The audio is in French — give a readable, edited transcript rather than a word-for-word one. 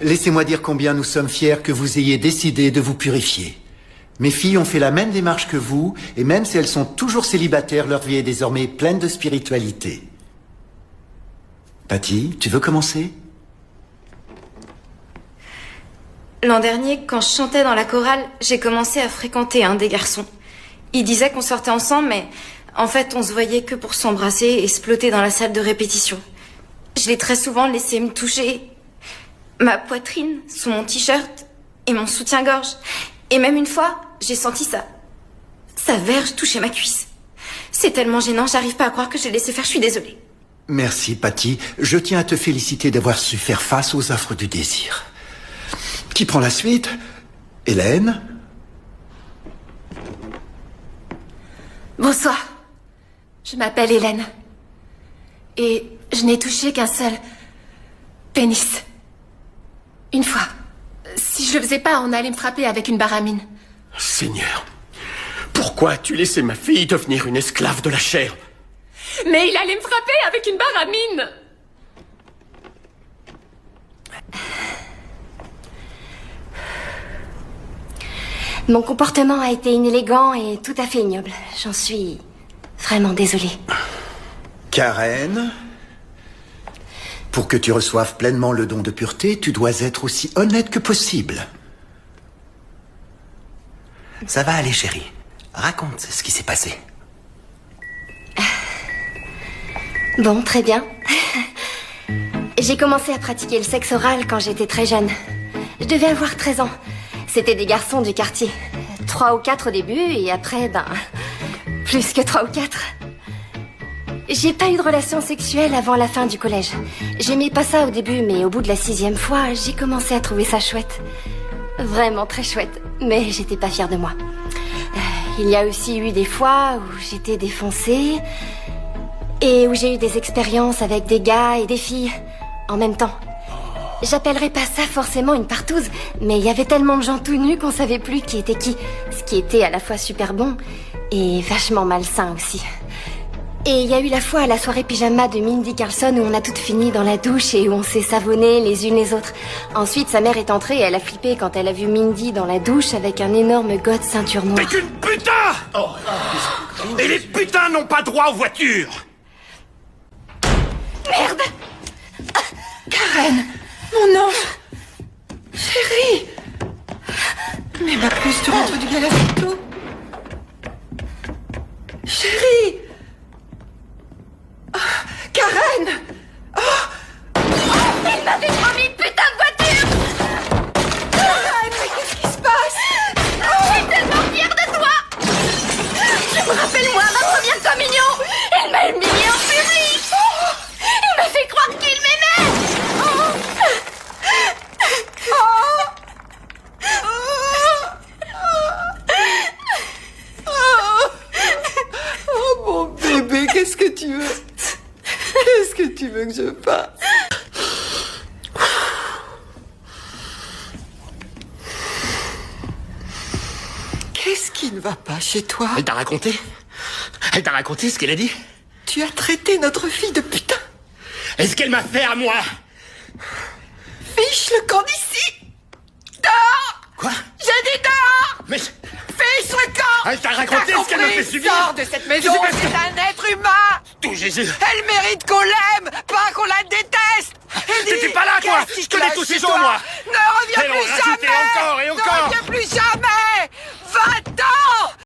Laissez-moi dire combien nous sommes fiers que vous ayez décidé de vous purifier. Mes filles ont fait la même démarche que vous, et même si elles sont toujours célibataires, leur vie est désormais pleine de spiritualité. Patty, tu veux commencer? L'an dernier, quand je chantais dans la chorale, j'ai commencé à fréquenter un des garçons. Il disait qu'on sortait ensemble, mais en fait, on se voyait que pour s'embrasser et se ploter dans la salle de répétition. Je l'ai très souvent laissé me toucher ma poitrine sous mon t-shirt et mon soutien-gorge. Et même une fois, j'ai senti sa verge toucher ma cuisse. C'est tellement gênant, j'arrive pas à croire que j'ai laissé faire, je suis désolée. Merci, Patty. Je tiens à te féliciter d'avoir su faire face aux affres du désir. Qui prend la suite? Hélène? Bonsoir. Je m'appelle Hélène. Et je n'ai touché qu'un seul pénis. Une fois. Si je le faisais pas, on allait me frapper avec une baramine. Seigneur, pourquoi as-tu laissé ma fille devenir une esclave de la chair? Mais il allait me frapper avec une baramine. Mon comportement a été inélégant et tout à fait ignoble. J'en suis vraiment désolée. Karen? Pour que tu reçoives pleinement le don de pureté, tu dois être aussi honnête que possible. Ça va aller, chérie. Raconte ce qui s'est passé. Bon, très bien. J'ai commencé à pratiquer le sexe oral quand j'étais très jeune. Je devais avoir 13 ans. C'était des garçons du quartier. 3 ou 4 au début, et après, plus que 3 ou 4. J'ai pas eu de relation sexuelle avant la fin du collège. J'aimais pas ça au début, mais au bout de la 6e fois, j'ai commencé à trouver ça chouette. Vraiment très chouette, mais j'étais pas fière de moi. Il y a aussi eu des fois où j'étais défoncée et où j'ai eu des expériences avec des gars et des filles en même temps. J'appellerais pas ça forcément une partouze, mais il y avait tellement de gens tout nus qu'on savait plus qui était qui. Ce qui était à la fois super bon et vachement malsain aussi. Et il y a eu la fois à la soirée pyjama de Mindy Carlson où on a toutes fini dans la douche et où on s'est savonné les unes les autres. Ensuite, sa mère est entrée et elle a flippé quand elle a vu Mindy dans la douche avec un énorme god ceinture noire. T'es qu'une putain! Et les putains n'ont pas droit aux voitures! Merde! Karen! Mon ange! Chérie! Mais ma puce, tu rentres du Galacito? Chérie! Oh, Karen! Oh! Il m'avait promis putain de voiture! Karen, mais qu'est-ce qui se passe? Je suis tellement fière de toi! Je me rappelle, moi, ma première communion! Il m'a humiliée en public! Il m'a fait croire qu'il m'aimait! Oh mon bébé, qu'est-ce que tu veux? Qu'est-ce que tu veux que je fasse? Qu'est-ce qui ne va pas chez toi? Elle t'a raconté? Elle t'a raconté ce qu'elle a dit? Tu as traité notre fille de putain. Est-ce qu'elle m'a fait à moi? Fiche le camp d'ici! Dehors! Quoi? J'ai dit dehors! Mais... Fiche le camp! Elle t'a raconté ce qu'elle me fait subir? Sors de cette maison, Qu'est-ce qui s'est c'est un être humain! Tout Jésus! Elle mérite qu'on l'aime, pas qu'on la déteste! T'étais pas là, toi! Je connais tous ces gens, moi! Non!